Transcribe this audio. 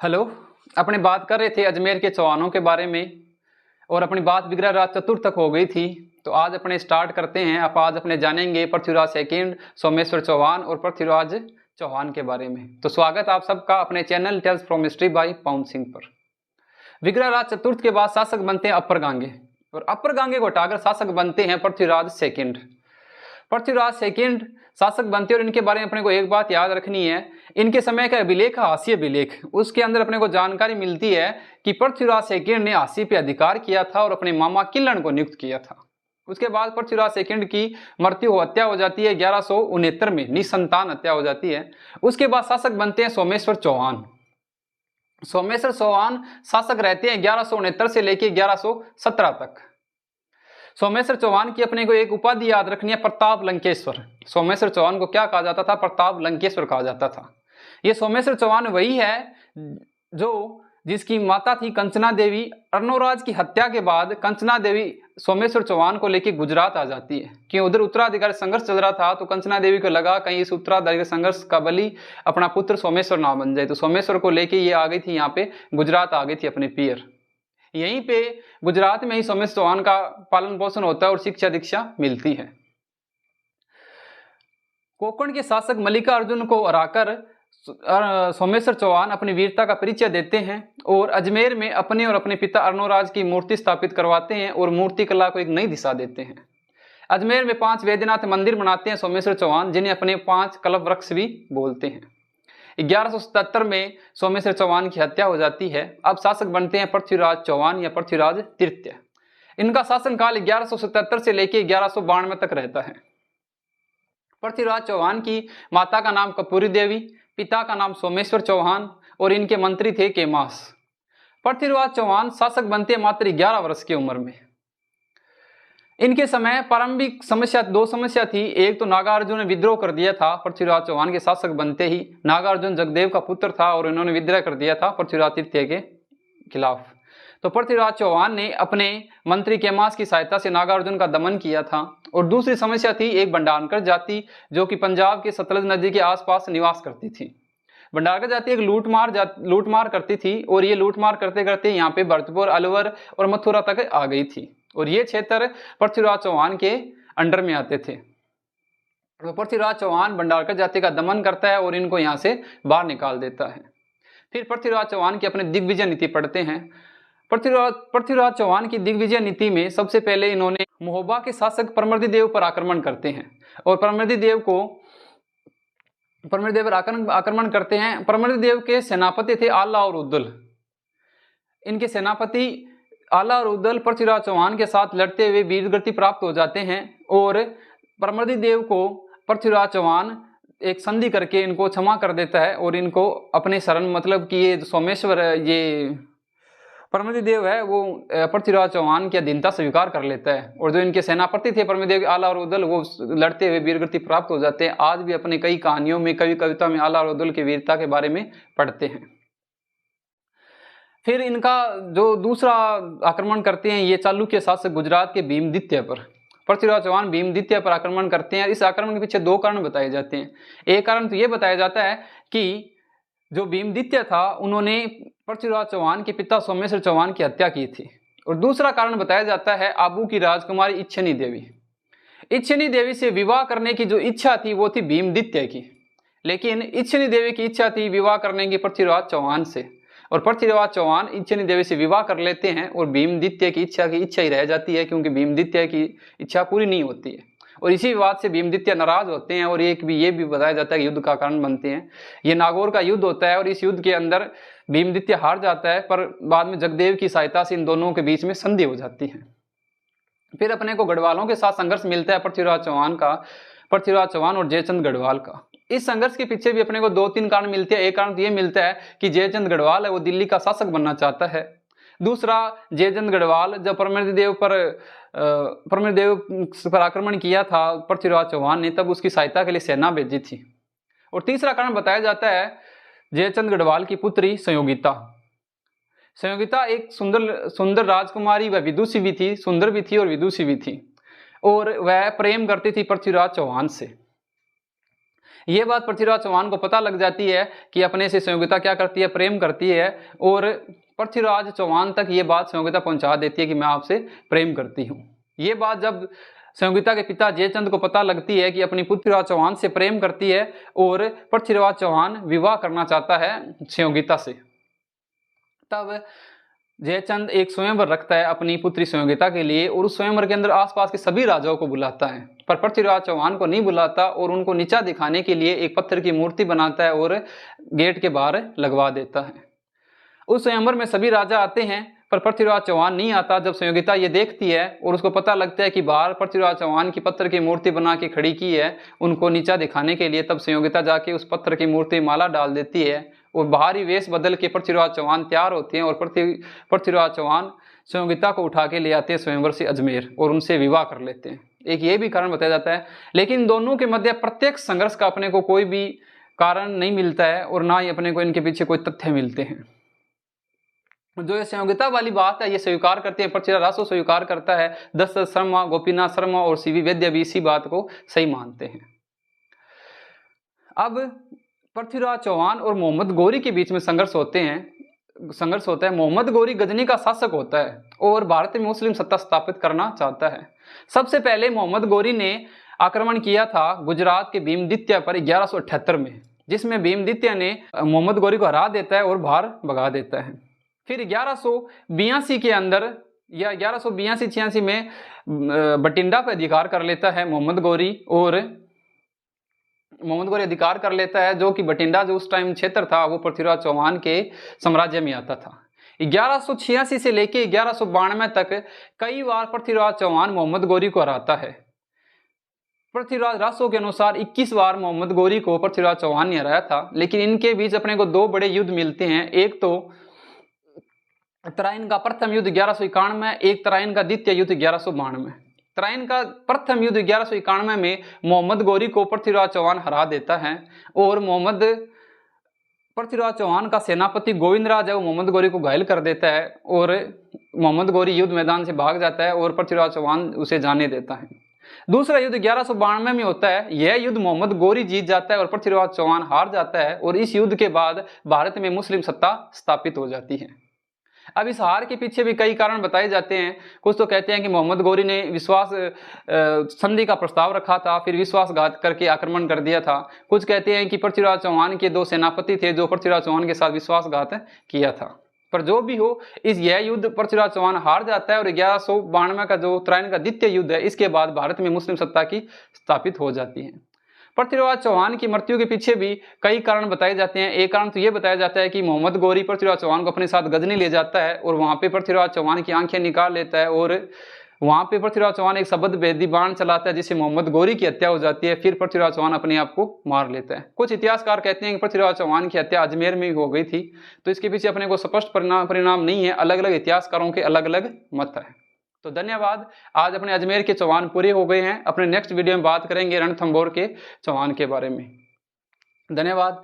Hello. अपने बात कर रहे थे अजमेर के चौहानों के बारे में और अपनी बात विग्रह राज चतुर्थ तक हो गई थी। तो आज अपने स्टार्ट करते हैं। आज अपने जानेंगे पृथ्वीराज सेकंड, सोमेश्वर चौहान और पृथ्वीराज चौहान के बारे में। तो स्वागत आप सबका अपने channel Tales from History by Pawan Singh पर। विग्रह राज चतुर्थ के बाद शासक बनते हैं अपर गांगे और अपर गांगे को हटाकर शासक बनते हैं पृथ्वीराज सेकंड। पृथ्वीराज सेकंड शासक बनते हैं और इनके बारे में अपने को एक बात याद रखनी है। इनके समय का अभिलेख हास्य अभिलेख, उसके अंदर अपने को जानकारी मिलती है कि पृथ्वीराज सेकंड ने हास्य पे अधिकार किया था और अपने मामा किलन को नियुक्त किया था। उसके बाद पृथ्वीराज सेकंड की मृत्यु हत्या हो जाती है 1169 में, निसंतान हत्या हो जाती है। उसके बाद शासक बनते हैं सोमेश्वर चौहान। सोमेश्वर चौहान शासक रहते हैं 1169 से लेकर 1117 तक। सोमेश्वर चौहान की अपने को एक उपाधि याद रखनी है, प्रताप लंकेश्वर। सोमेश्वर चौहान को क्या कहा जाता था? प्रताप लंकेश्वर कहा जाता था। ये सोमेश्वर चौहान वही है जिसकी माता थी कंचना देवी। अर्णोराज की हत्या के बाद कंचना देवी सोमेश्वर चौहान को लेकर गुजरात आ जाती है कि उधर उत्तराधिकारी संघर्ष चल रहा था। तो कंचना देवी को लगा कहीं इस उत्तराधिकारी संघर्ष का बलि अपना पुत्र सोमेश्वर ना बन जाए, तो सोमेश्वर को लेके ये आ गई थी, यहाँ पे गुजरात आ गई थी अपने पियर। यहीं पे गुजरात में ही सोमेश्वर चौहान का पालन पोषण होता है और शिक्षा दीक्षा मिलती है। कोंकण के शासक मल्लिकार्जुन को हराकर सोमेश्वर चौहान अपनी वीरता का परिचय देते हैं और अजमेर में अपने और अपने पिता अर्णोराज की मूर्ति स्थापित करवाते हैं और मूर्ति कला को एक नई दिशा देते हैं। अजमेर में 5 वैद्यनाथ मंदिर बनाते हैं सोमेश्वर चौहान, जिन्हें अपने 5 कल्प वृक्ष भी बोलते हैं। 1177 में सोमेश्वर चौहान की हत्या हो जाती है। अब शासक बनते हैं पृथ्वीराज चौहान या पृथ्वीराज तृतीय। इनका शासनकाल 1177 से लेकर 1192 तक रहता है। पृथ्वीराज चौहान की माता का नाम कपूरी देवी, पिता का नाम सोमेश्वर चौहान और इनके मंत्री थे केमास। पृथ्वीराज चौहान शासक बनते मात्र 11 वर्ष की उम्र में। इनके समय प्रारंभिक दो समस्या थी। एक तो नागार्जुन ने विद्रोह कर दिया था पृथ्वीराज चौहान के शासक बनते ही। नागार्जुन जगदेव का पुत्र था और इन्होंने विद्रोह कर दिया था पृथ्वीराज तृतीय के खिलाफ। तो पृथ्वीराज चौहान ने अपने मंत्री केमास की सहायता से नागार्जुन का दमन किया था। और दूसरी समस्या थी एक भंडारकर जाति, जो कि पंजाब के सतलज नदी के आसपास निवास करती थी। भंडारकर जाति एक लूटमार करती थी और ये लूटमार करते करते यहाँ पे भरतपुर, अलवर और मथुरा तक आ गई थी और ये क्षेत्र पृथ्वीराज चौहान के अंडर में आते थे। तो पृथ्वीराज चौहान भंडारकर जाति का दमन करता है और इनको यहाँ से बाहर निकाल देता है। फिर पृथ्वीराज चौहान की अपने दिग्विजय नीति पढ़ते हैं। पृथ्वीराज चौहान की दिग्विजय नीति में सबसे पहले इन्होंने महोबा के शासक परमर्दिदेव पर आक्रमण करते हैं और परमर्दिदेव पर आक्रमण करते हैं। परमर्दिदेव के सेनापति थे आला और उद्दल। इनके सेनापति आला और उद्दल पृथ्वीराज चौहान के साथ लड़ते हुए वीरगति प्राप्त हो जाते हैं और परमर्दिदेव को पृथ्वीराज चौहान एक संधि करके इनको क्षमा कर देता है और इनको अपने शरण, मतलब कि ये सोमेश्वर, ये परमर्दिदेव है, वो पृथ्वीराज चौहान की अधीनता स्वीकार कर लेता है। और जो इनके सेनापति थे परमर्दिदेव आला और उद्दल, वो लड़ते हुए वीरगति प्राप्त हो जाते हैं। आज भी अपने कई कहानियों में, कवि कविता में आला और उद्दल की वीरता के बारे में पढ़ते हैं। फिर इनका जो दूसरा आक्रमण करते हैं ये चालुक्य शासक गुजरात के भीमदित्य पर। पृथ्वीराज चौहान भीमदित्य पर आक्रमण करते हैं। इस आक्रमण के पीछे 2 कारण बताए जाते हैं। एक कारण तो ये बताया जाता है कि जो भीमदित्य था उन्होंने पृथ्वीराज चौहान के पिता सोमेश्वर चौहान की हत्या की थी। और दूसरा कारण बताया जाता है आबू की राजकुमारी इच्छनी देवी। इच्छनी देवी से विवाह करने की जो इच्छा थी वो थी भीमदित्य की, लेकिन इच्छनी देवी की इच्छा थी विवाह करने की पृथ्वीराज चौहान से। और पृथ्वीराज चौहान इच्छनी देवी से विवाह कर लेते हैं और भीमदित्य की इच्छा ही रह जाती है, क्योंकि भीमदित्य की इच्छा पूरी नहीं होती है। और इसी विवाद से भीमदित्य नाराज होते हैं और ये भी बताया जाता है कि युद्ध का कारण बनते हैं। ये नागौर का युद्ध होता है और इस युद्ध के अंदर भीमदित्य हार जाता है, पर बाद में जगदेव की सहायता से इन दोनों के बीच में संधि हो जाती है। फिर अपने को गढ़वालों के साथ संघर्ष मिलता है पृथ्वीराज चौहान और जयचंद गढ़वाल का। इस संघर्ष के पीछे भी अपने को 2-3 कारण मिलते हैं। एक कारण तो ये मिलता है कि जयचंद गढ़वाल है वो दिल्ली का शासक बनना चाहता है। दूसरा, जयचंद गढ़वाल जब परमर्दिदेव पर आक्रमण किया था पृथ्वीराज चौहान ने, तब उसकी सहायता के लिए सेना भेजी थी। और तीसरा कारण बताया जाता है जयचंद गढ़वाल की पुत्री संयोगिता। संयोगिता एक सुंदर राजकुमारी व विदुषी भी थी, सुंदर भी थी और विदुषी भी थी, और वह प्रेम करती थी पृथ्वीराज चौहान से। ये बात पृथ्वीराज चौहान को पता लग जाती है कि अपने से संयोगिता क्या करती है, प्रेम करती है, और पृथ्वीराज चौहान तक ये बात संयोगिता पहुंचा देती है कि मैं आपसे प्रेम करती हूँ। ये बात जब संयोगिता के पिता जयचंद को पता लगती है कि अपनी पृथ्वीराज चौहान से प्रेम करती है और पृथ्वीराज चौहान विवाह करना चाहता है संयोगिता से, तब जयचंद एक स्वयंवर रखता है अपनी पुत्री संयोगिता के लिए, और उस स्वयंवर के अंदर आसपास के सभी राजाओं को बुलाता है, पर पृथ्वीराज चौहान को नहीं बुलाता और उनको नीचा दिखाने के लिए एक पत्थर की मूर्ति बनाता है और गेट के बाहर लगवा देता है। उस स्वयंवर में सभी राजा आते हैं, पर पृथ्वीराज चौहान नहीं आता। जब संयोगिता ये देखती है और उसको पता लगता है कि बाहर पृथ्वीराज चौहान की पत्थर की मूर्ति बना के खड़ी की है उनको नीचा दिखाने के लिए, तब संयोगिता जाके उस पत्थर की मूर्ति माला डाल देती है और बाहरी वेश बदल के पृथ्वीराज चौहान तैयार होते हैं और पृथ्वीराज चौहान संयोगिता को उठा के ले आते हैं स्वयंवर से अजमेर और उनसे विवाह कर लेते हैं। एक ये भी कारण बताया जाता है, लेकिन दोनों के मध्य प्रत्यक्ष संघर्ष का अपने को कोई भी कारण नहीं मिलता है और ना ही अपने को इनके पीछे कोई तथ्य मिलते हैं। जो ये संयोगिता वाली बात है ये स्वीकार करते हैं, पृथ्वीराज रासो स्वीकार करता है, दशरथ शर्मा, गोपीनाथ शर्मा और सीवी वैद्य भी इसी बात को सही मानते हैं। अब पृथ्वीराज चौहान और मोहम्मद गौरी के बीच में संघर्ष होता है। मोहम्मद गौरी गजनी का शासक होता है और भारत में मुस्लिम सत्ता स्थापित करना चाहता है। सबसे पहले मोहम्मद गौरी ने आक्रमण किया था गुजरात के भीमदित्य पर 1178 में, जिसमें भीमदित्य ने मोहम्मद गौरी को हरा देता है और बाहर भगा देता है। फिर 1182 के अंदर या 1182-86 में बठिंडा पर अधिकार कर लेता है मोहम्मद गौरी अधिकार कर लेता है, जो कि बठिंडा जो उस टाइम क्षेत्र था वो पृथ्वीराज चौहान के साम्राज्य में आता था। 1186 से लेके 1192 तक कई बार पृथ्वीराज चौहान मोहम्मद गौरी को हराता है। पृथ्वीराज रासो के अनुसार 21 बार मोहम्मद गौरी को पृथ्वीराज चौहान ने हराया था, लेकिन इनके बीच अपने को दो बड़े युद्ध मिलते हैं। एक तो तराइन का प्रथम युद्ध 1191 में, एक तराइन का द्वितीय युद्ध 1192 में। तराइन का प्रथम युद्ध 1191 में मोहम्मद गौरी को पृथ्वीराज चौहान हरा देता है और पृथ्वीराज चौहान का सेनापति गोविंदराज है वो मोहम्मद गौरी को घायल कर देता है और मोहम्मद गौरी युद्ध मैदान से भाग जाता है और पृथ्वीराज चौहान उसे जाने देता है। दूसरा युद्ध 1192 में होता है। यह युद्ध मोहम्मद गौरी जीत जाता है और पृथ्वीराज चौहान हार जाता है और इस युद्ध के बाद भारत में मुस्लिम सत्ता स्थापित हो जाती है। अब इस हार के पीछे भी कई कारण बताए जाते हैं। कुछ तो कहते हैं कि मोहम्मद गौरी ने विश्वास संधि का प्रस्ताव रखा था, फिर विश्वासघात करके आक्रमण कर दिया था। कुछ कहते हैं कि पृथ्वीराज चौहान के दो सेनापति थे जो पृथ्वीराज चौहान के साथ विश्वासघात किया था। पर जो भी हो, यह युद्ध पृथ्वीराज चौहान हार जाता है और 1192 का जो तराइन का द्वितीय युद्ध है इसके बाद भारत में मुस्लिम सत्ता की स्थापित हो जाती है। पृथ्वीराज चौहान की मृत्यु के पीछे भी कई कारण बताए जाते हैं। एक कारण तो यह बताया जाता है कि मोहम्मद गौरी पृथ्वीराज चौहान को अपने साथ गजनी ले जाता है और वहां पे पृथ्वीराज चौहान की आंखें निकाल लेता है और वहां पे पृथ्वीराज चौहान एक शब्द भेदी बाण चलाता है जिससे मोहम्मद गौरी की हत्या हो जाती है। फिर पृथ्वीराज चौहान अपने आप को मार लेता है। कुछ इतिहासकार कहते हैं कि पृथ्वीराज चौहान की हत्या अजमेर में हो गई थी, तो इसके पीछे अपने को स्पष्ट परिणाम नहीं है। अलग अलग इतिहासकारों के अलग अलग मत है। तो धन्यवाद। आज अपने अजमेर के चौहान पूरे हो गए हैं। अपने नेक्स्ट वीडियो में बात करेंगे रणथंभौर के चौहान के बारे में। धन्यवाद।